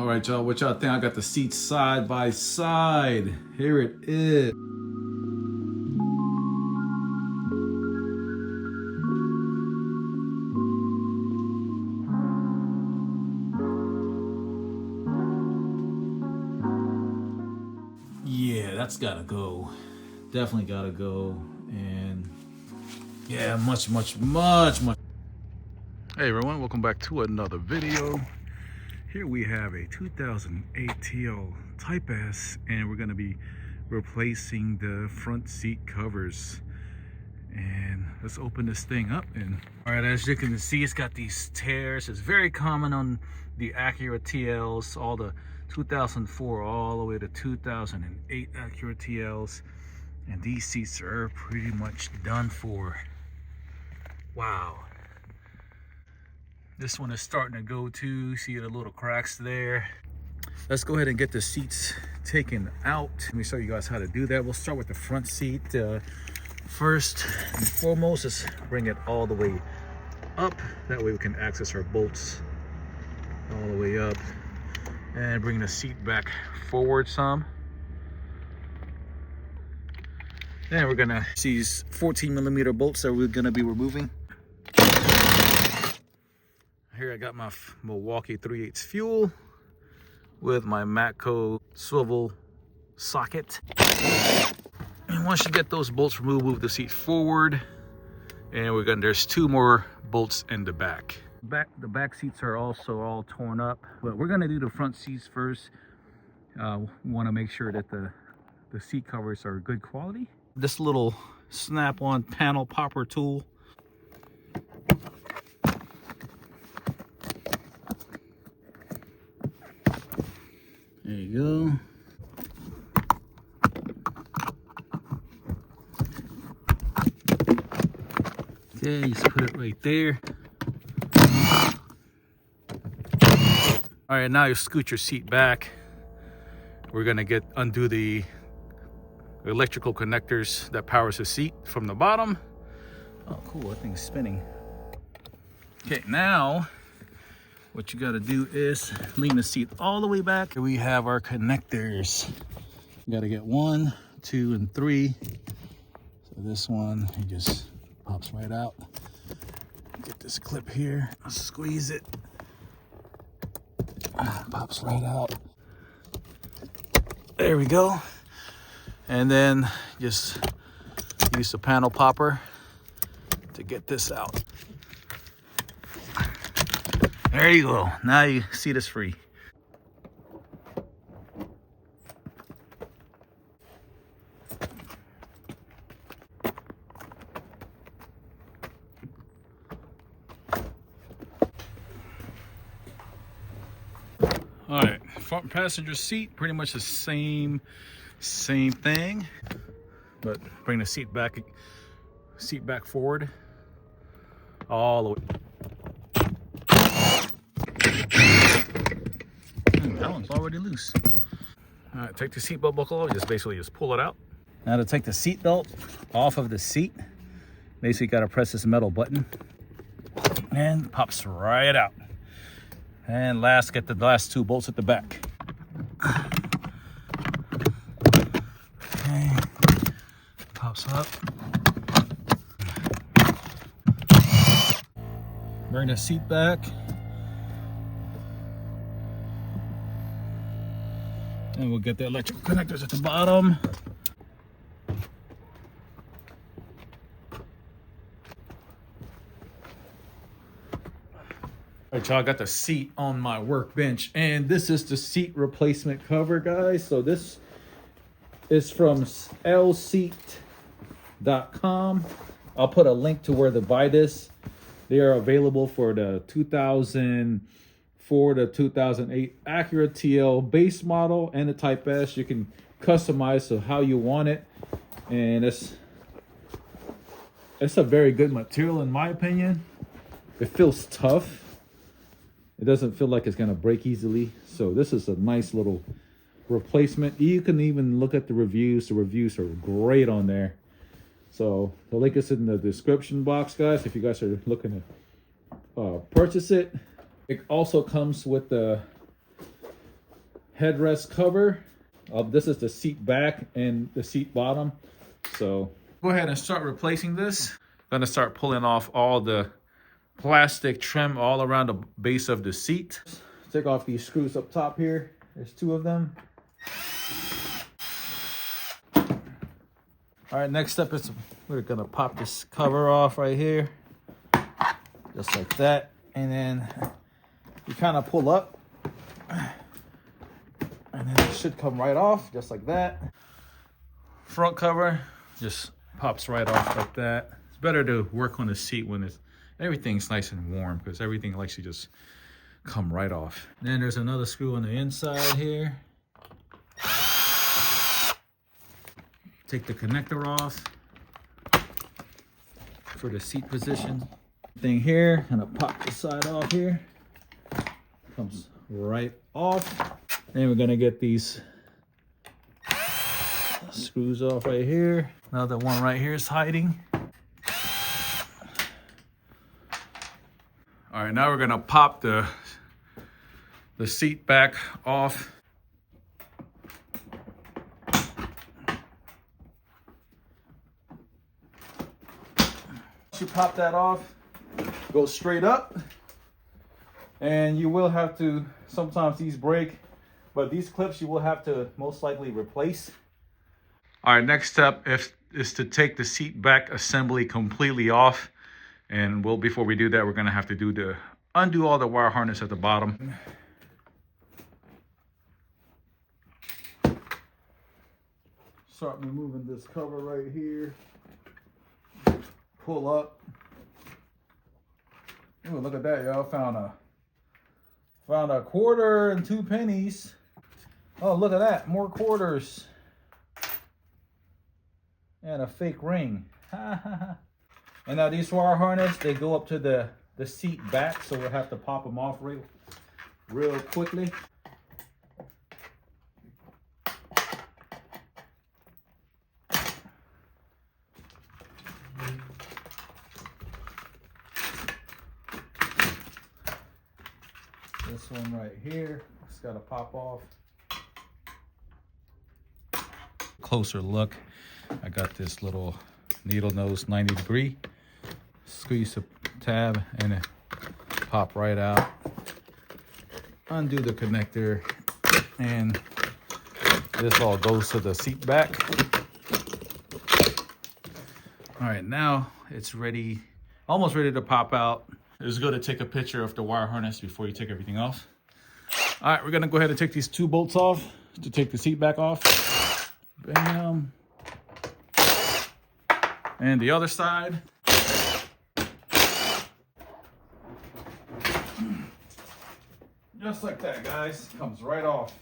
All right, y'all, what y'all think? I got the seats side by side. Here it is. Yeah, that's gotta go. Definitely gotta go. And yeah, much. Hey everyone, welcome back to another video. Here we have a 2008 TL Type S, and we're gonna be replacing the front seat covers. And let's open this thing up. And all right, as you can see, it's got these tears. It's very common on the Acura TLs, all the 2004 all the way to 2008 Acura TLs. And these seats are pretty much done for. Wow. This one is starting to go too. See the little cracks there. Let's go ahead and get the seats taken out. Let me show you guys how to do that. We'll start with the front seat. First and foremost, is bring it all the way up. That way we can access our bolts all the way up. And bring the seat back forward some. Then we're gonna see these 14mm bolts that we're gonna be removing. Here I got my Milwaukee 3/8 fuel with my Matco swivel socket. And once you get those bolts removed, move the seat forward. And there's two more bolts in the back. The back seats are also all torn up, but we're gonna do the front seats first. We wanna make sure that the seat covers are good quality. This little snap-on panel popper tool. There you go. Okay, just put it right there. All right, now you scoot your seat back. We're gonna undo the electrical connectors that powers the seat from the bottom. Oh, cool, that thing's spinning. Okay, now what you gotta do is lean the seat all the way back. Here we have our connectors. You gotta get 1, 2, and 3. So this one, it just pops right out. Get this clip here, squeeze it. Pops right out. There we go. And then just use the panel popper to get this out. There you go. Now you seat is free. All right, front passenger seat, pretty much the same thing, but bring the seat back forward all the way. That one's already loose. All right, take the seatbelt buckle off. Just pull it out. Now to take the seatbelt off of the seat, basically got to press this metal button, and it pops right out. And last, get the last 2 bolts at the back. Okay, pops up. Bring the seat back. And we'll get the electrical connectors at the bottom. All right, y'all, I got the seat on my workbench, and this is the seat replacement cover, guys. So this is from lseat.com. I'll put a link to where to buy this. They are available for the 2004 to 2008 Acura TL base model and the Type S. You can customize to how you want it, and it's a very good material in my opinion. It feels tough. It doesn't feel like it's gonna break easily. So this is a nice little replacement. You can even look at the reviews. The reviews are great on there. So the link is in the description box, guys, if you guys are looking to purchase it. It also comes with the headrest cover. This is the seat back and the seat bottom. So go ahead and start replacing this. I'm gonna start pulling off all the plastic trim all around the base of the seat. Take off these screws up top here. There's 2 of them. All right, next step is we're gonna pop this cover off right here. Just like that. And then you kind of pull up. And then it should come right off, just like that. Front cover just pops right off like that. It's better to work on the seat when everything's nice and warm, because everything likes to just come right off. Then there's another screw on the inside here. Take the connector off for the seat position. Thing here, gonna pop the side off here. Comes right off. Then we're gonna get these screws off right here. Another one right here is hiding. All right, now we're gonna pop the seat back off. Once you pop that off, go straight up. And you will have to, sometimes these break, but these clips you will have to most likely replace. All right, next step is to take the seat back assembly completely off. And before we do that, we're gonna have to undo all the wire harness at the bottom. Start removing this cover right here. Pull up. Ooh, look at that, y'all. Found a quarter and 2 pennies. Oh, look at that, more quarters. And a fake ring. And now these wire harness, they go up to the seat back, so we'll have to pop them off real quickly. This one right here, it's got to pop off. Closer look, I got this little needle nose 90-degree. Squeeze the tab and it pop right out. Undo the connector, and this all goes to the seat back. All right, now it's ready, almost ready to pop out. It's good to take a picture of the wire harness before you take everything off. All right, we're gonna go ahead and take these 2 bolts off to take the seat back off. Bam. And the other side. Just like that, guys. Comes right off.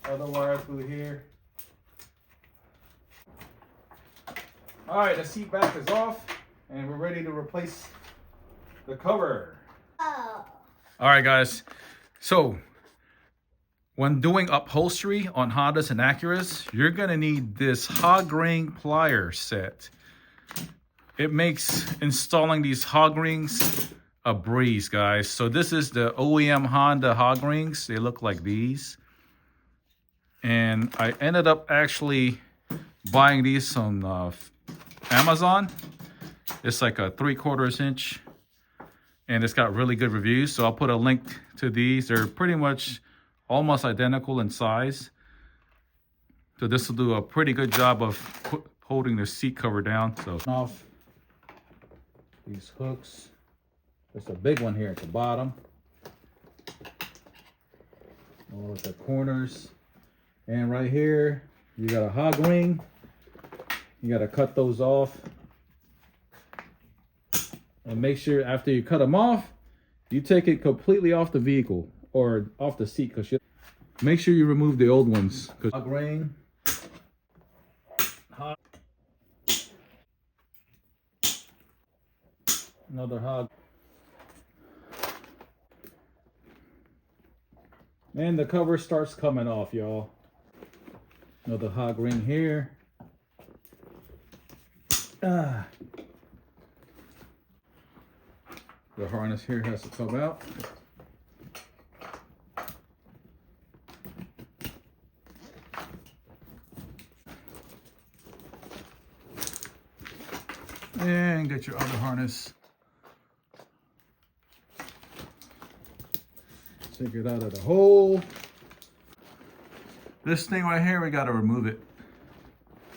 Other wire through here. All right, the seat back is off, and we're ready to replace the cover. Oh. All right, guys. So when doing upholstery on Hondas and Acuras, you're gonna need this hog ring plier set. It makes installing these hog rings a breeze, guys. So this is the OEM Honda hog rings. They look like these. And I ended up actually buying these on Amazon. It's like a 3/4 inch. And it's got really good reviews. So I'll put a link to these. They're pretty much almost identical in size. So this will do a pretty good job of holding the seat cover down. So off these hooks. There's a big one here at the bottom. All at the corners. And right here, you got a hog ring. You got to cut those off. And make sure after you cut them off, you take it completely off the vehicle or off the seat. Make sure you remove the old ones. Hog ring. Another hog. And the cover starts coming off, y'all. Another hog ring here. The harness here has to come out. And get your other harness. Take it out of the hole. This thing right here, we got to remove it.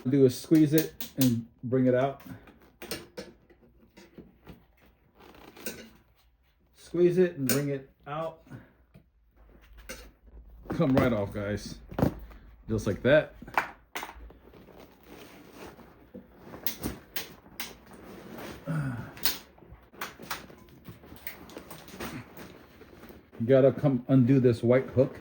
What do is squeeze it and bring it out. Squeeze it and bring it out. Come right off, guys. Just like that. You gotta come undo this white hook.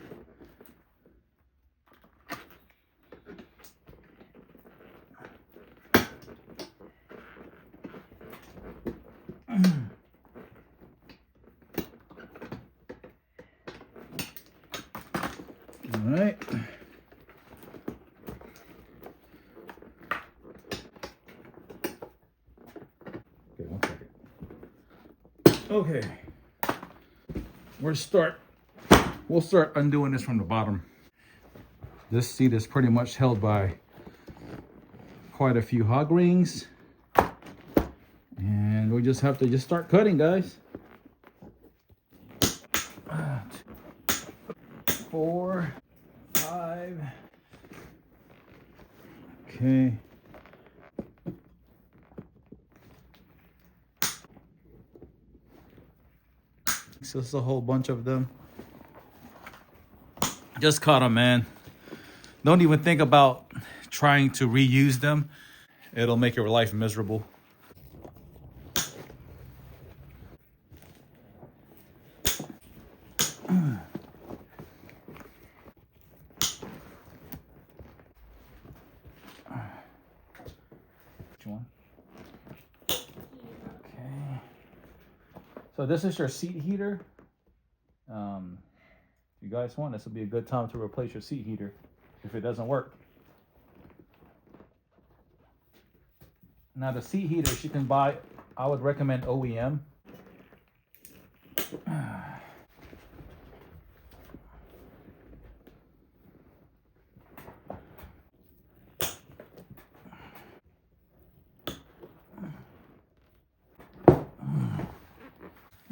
All right. Okay, 1 second. Okay. We'll start undoing this from the bottom. This seat is pretty much held by quite a few hog rings. And we just have to just start cutting, guys. 4, 5. Okay. So it's a whole bunch of them. Just cut them, man. Don't even think about trying to reuse them. It'll make your life miserable. Which one? Okay. So this is your seat heater. If you guys want, this would be a good time to replace your seat heater if it doesn't work. Now the seat heaters you can buy, I would recommend OEM.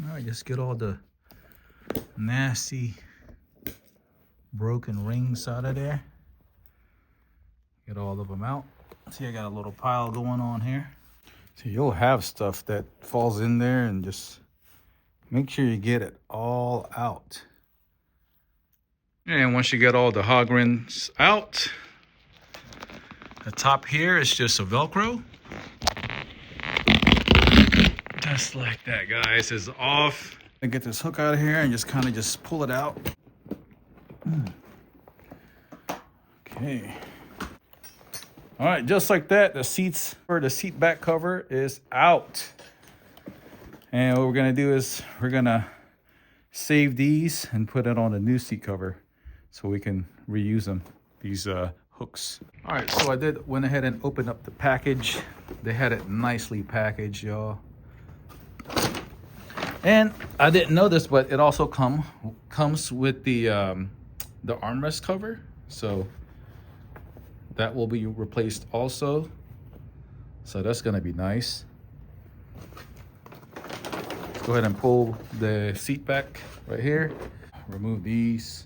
All right, just get all the nasty broken rings out of there. Get all of them out. See, I got a little pile going on here. So you'll have stuff that falls in there, and just make sure you get it all out. And once you get all the hog rings out, the top here is just a Velcro. Just like that, guys, is off. I get this hook out of here and just kind of just pull it out. Okay. All right, just like that, the seats or the seat back cover is out. And what we're gonna do is we're gonna save these and put it on a new seat cover so we can reuse them, these hooks. All right, so I went ahead and opened up the package. They had it nicely packaged, y'all. And I didn't know this, but it also comes with the armrest cover. So that will be replaced also. So that's gonna be nice. Let's go ahead and pull the seat back right here. Remove these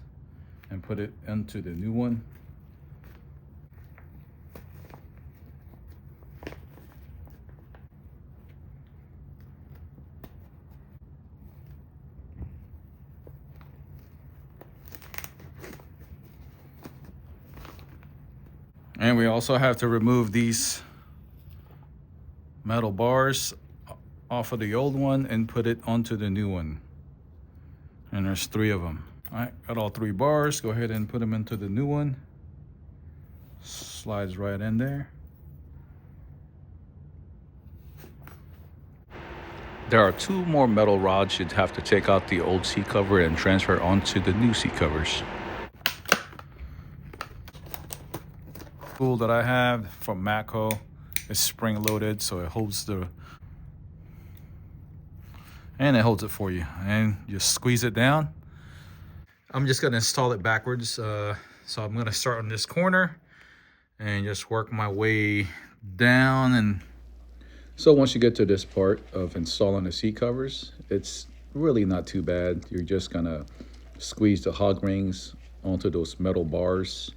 and put it into the new one. And we also have to remove these metal bars off of the old one and put it onto the new one. And there's 3 of them. All right, got all 3 bars. Go ahead and put them into the new one. Slides right in there. There are 2 more metal rods you'd have to take out the old seat cover and transfer onto the new seat covers. Tool that I have from Matco is spring loaded, so it holds it for you, and just squeeze it down. I'm just gonna install it backwards, so I'm gonna start on this corner and just work my way down and So once you get to this part of installing the seat covers, it's really not too bad. You're just gonna squeeze the hog rings onto those metal bars,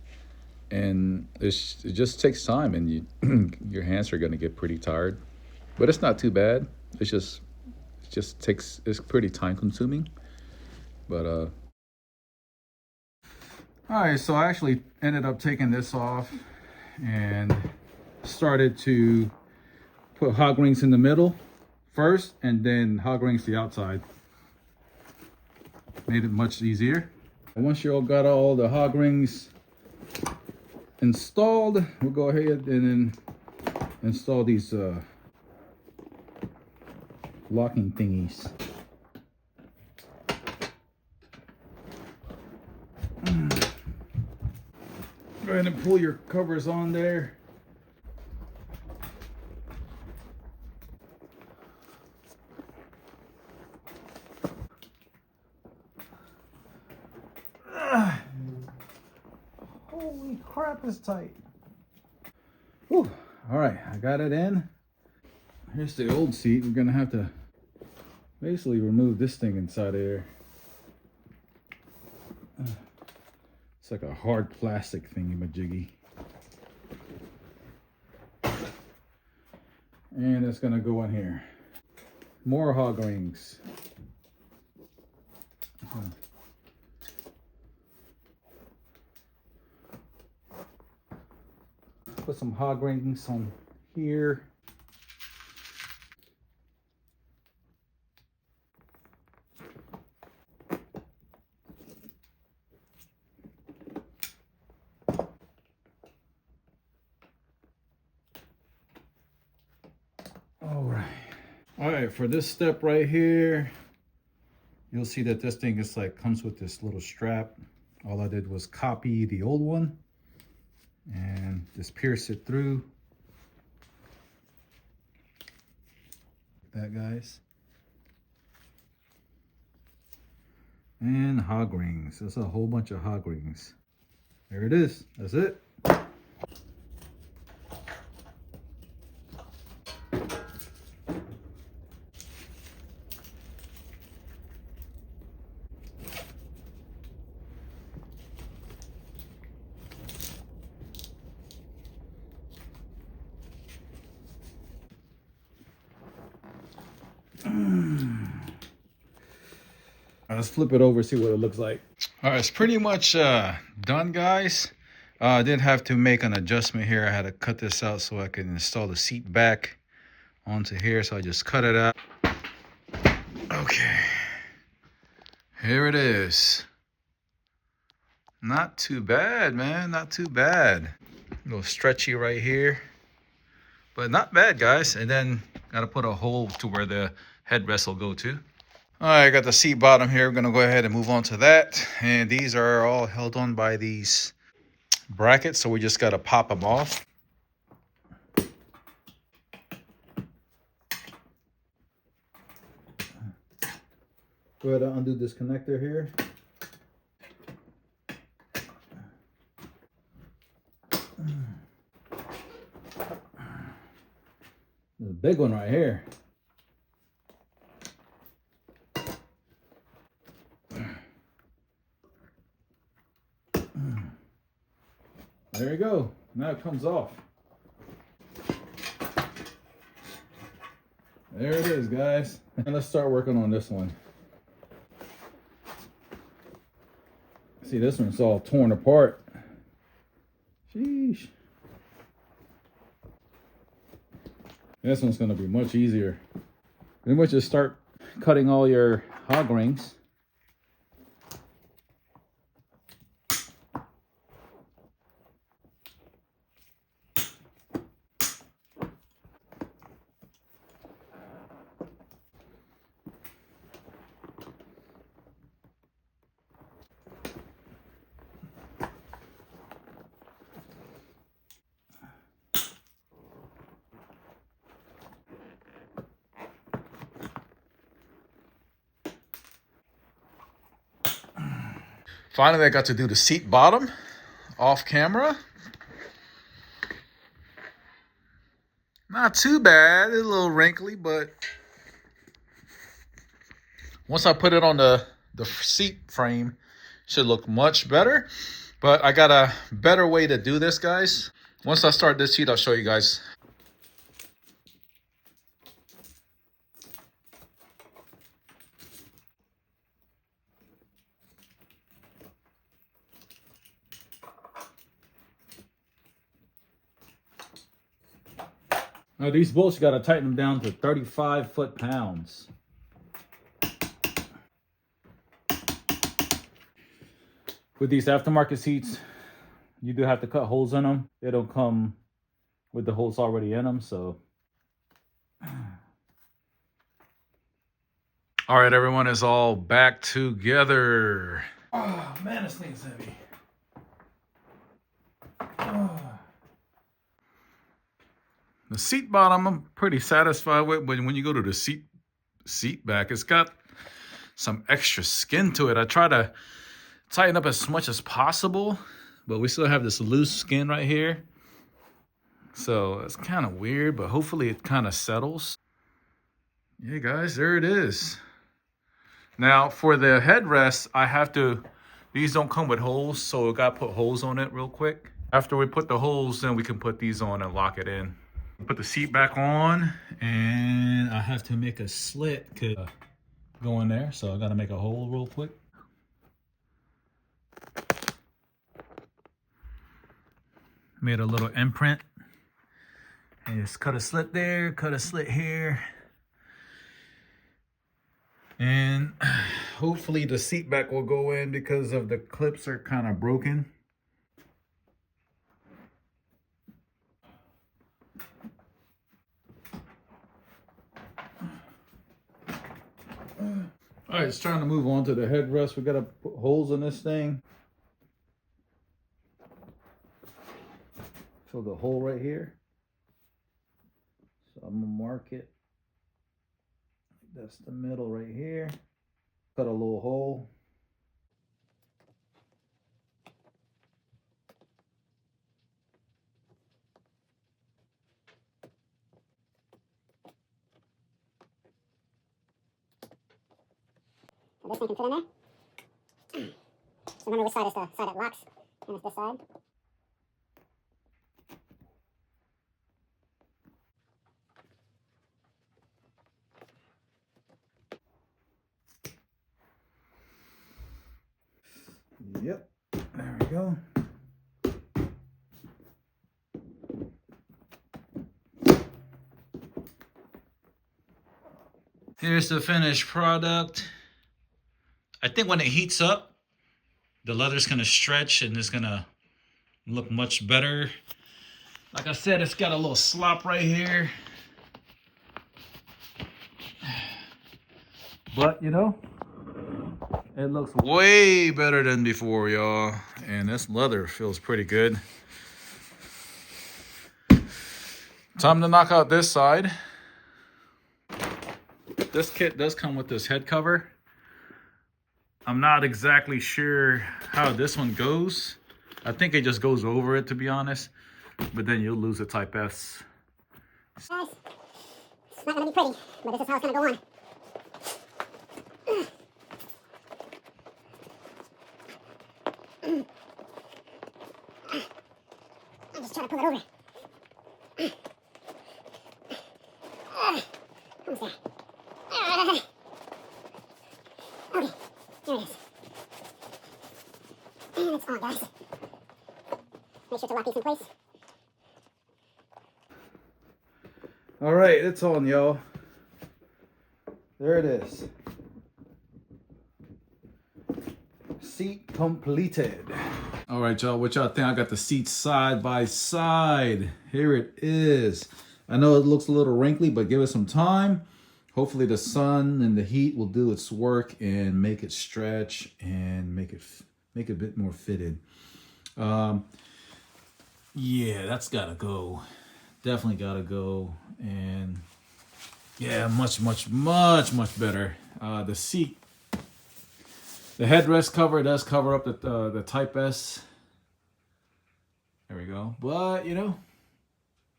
and it just takes time, and your hands are gonna get pretty tired. But it's not too bad. It's pretty time consuming. But all right, so I actually ended up taking this off and started to put hog rings in the middle first, and then hog rings the outside. Made it much easier. And once you all got all the hog rings installed, we'll go ahead and then install these locking thingies. Go ahead and pull your covers on there. Holy crap, it's tight. Whew. All right, I got it in. Here's the old seat. We're gonna have to basically remove this thing inside of there. It's like a hard plastic thingy-majiggy. And it's gonna go in here. More hog rings. Put some hog rings on here. All right, for this step right here, you'll see that this thing is comes with this little strap. All I did was copy the old one and just pierce it through. Like that, guys. And hog rings. That's a whole bunch of hog rings. There it is. That's it. Let's flip it over, see what it looks like. All right, it's pretty much done, guys. I did have to make an adjustment here. I had to cut this out so I can install the seat back onto here. So I just cut it out. Okay, here it is. Not too bad, man. Not too bad. A little stretchy right here, but not bad, guys. And then got to put a hole to where the headrest will go to. All right, I got the seat bottom here. We're gonna go ahead and move on to that. And these are all held on by these brackets, so we just gotta pop them off. Go ahead and undo this connector here. There's a big one right here. There you go. Now it comes off. There it is, guys. And let's start working on this one. See, this one's all torn apart. Sheesh. This one's gonna be much easier. Pretty much just start cutting all your hog rings. Finally, I got to do the seat bottom off camera. Not too bad. It's a little wrinkly, but once I put it on the seat frame, it should look much better. But I got a better way to do this, guys. Once I start this seat, I'll show you guys. Now these bolts, you got to tighten them down to 35 foot-pounds. With these aftermarket seats, you do have to cut holes in them. They don't come with the holes already in them, so. All right, everyone is all back together. Oh man, this thing's heavy. Oh. The seat bottom, I'm pretty satisfied with, but when you go to the seat back, it's got some extra skin to it. I try to tighten up as much as possible, but we still have this loose skin right here. So it's kind of weird, but hopefully it kind of settles. Yeah, guys, there it is. Now for the headrest, I have to, these don't come with holes, so I got to put holes on it real quick. After we put the holes, then we can put these on and lock it in. Put the seat back on, and I have to make a slit to go in there, so I got to make a hole real quick. Made a little imprint, and just cut a slit there, cut a slit here, and hopefully the seat back will go in because of the clips are kind of broken. All right, it's time to move on to the headrest. We gotta put holes in this thing. Fill the hole right here. So I'm gonna mark it. That's the middle right here. Cut a little hole. This thing can fit in there. So remember which side is the side that locks, and it's this side. Yep, there we go. Here's the finished product. I think when it heats up, the leather's gonna stretch and it's gonna look much better. Like I said, it's got a little slop right here. But, you know, it looks way better than before, y'all. And this leather feels pretty good. Time to knock out this side. This kit does come with this head cover. I'm not exactly sure how this one goes. I think it just goes over it, to be honest. But then you'll lose the Type S. Guys, it's not going to be pretty, but this is how it's going to go on. I'm just trying to pull it over. Almost there. Okay, there it is. And it's on, guys. Make sure to lock these in place. All right, it's on, y'all. There it is. Seat completed. All right, y'all, what y'all think? I got the seats side by side. Here it is. I know it looks a little wrinkly, but give it some time. Hopefully the sun and the heat will do its work and make it stretch and make it a bit more fitted. Yeah, that's gotta go. Definitely gotta go. And yeah, much better. The seat, the headrest cover does cover up the Type S. There we go. But you know,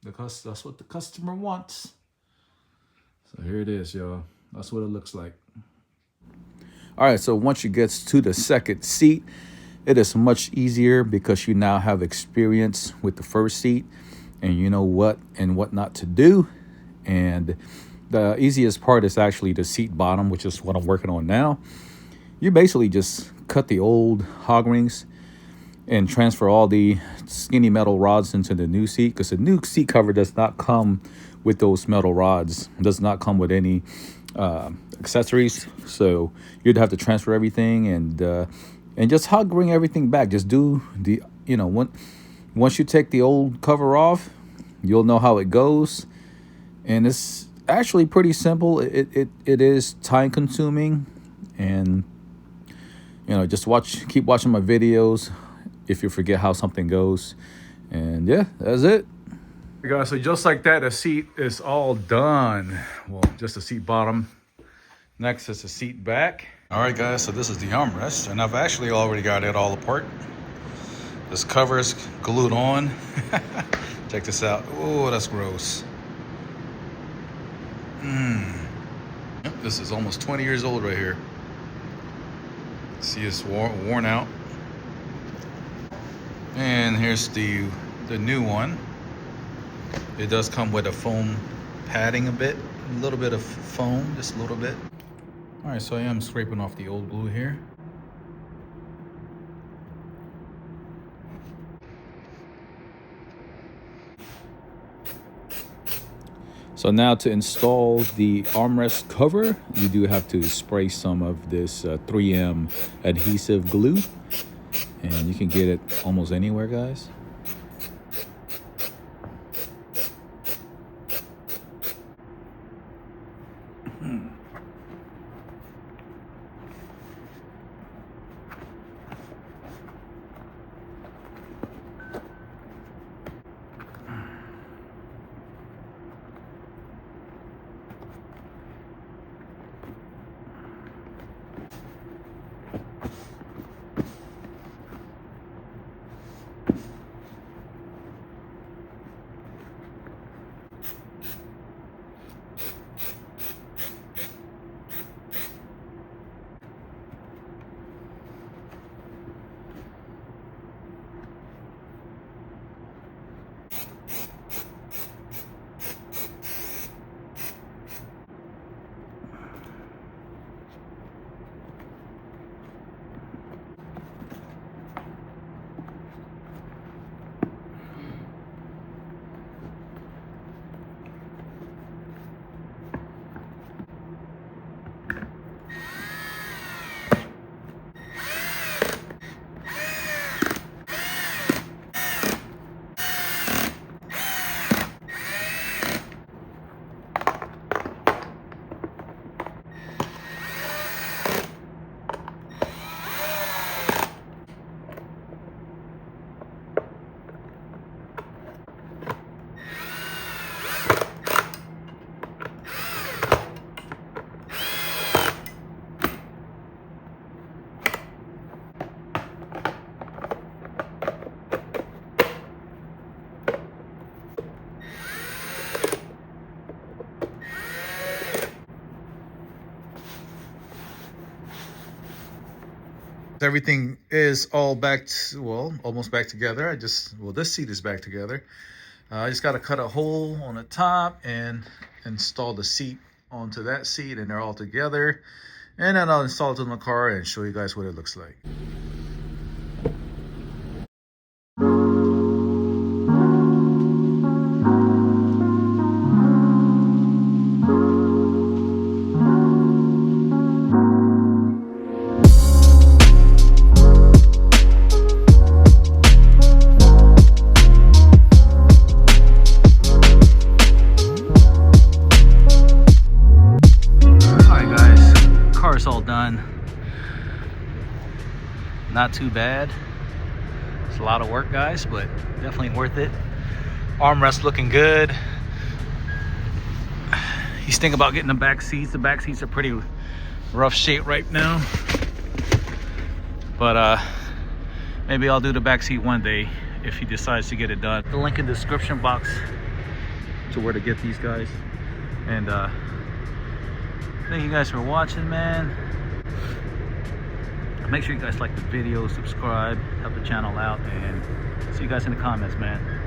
because that's what the customer wants. So here it is, y'all. That's what it looks like. All right, so once you get to the second seat, it is much easier because you now have experience with the first seat and you know what and what not to do. And the easiest part is actually the seat bottom, which is what I'm working on now. You basically just cut the old hog rings and transfer all the skinny metal rods into the new seat, because the new seat cover does not come with those metal rods. It does not come with any accessories, so you'd have to transfer everything and just hog ring everything back. Just do the, you know, once you take the old cover off, you'll know how it goes, and it's actually pretty simple. It is time consuming, and you know, just keep watching my videos if you forget how something goes. And yeah, that's it. Hey guys, so just like that, the seat is all done. Well, just the seat bottom. Next is the seat back. All right guys, so this is the armrest, and I've actually already got it all apart. This cover is glued on. Check this out. Oh, that's gross. Yep, this is almost 20 years old right here. See, it's worn out. And here's the new one. It does come with a foam padding a little bit of foam, just a little bit. All right, so I am scraping off the old glue here. So now to install the armrest cover, you do have to spray some of this 3M adhesive glue. And you can get it almost anywhere, guys. Everything is all back to, well, almost back together. This seat is back together. I just got to cut a hole on the top and install the seat onto that seat, and they're all together. And then I'll install it in the car and show you guys what it looks like. All done. Not too bad. It's a lot of work, guys, but definitely worth it. Armrest looking good. He's thinking about getting the back seats. The back seats are pretty rough shape right now, but maybe I'll do the back seat one day if he decides to get it done. The link in the description box to where to get these guys. And thank you guys for watching, man. Make sure you guys like the video, subscribe, help the channel out, and see you guys in the comments, man.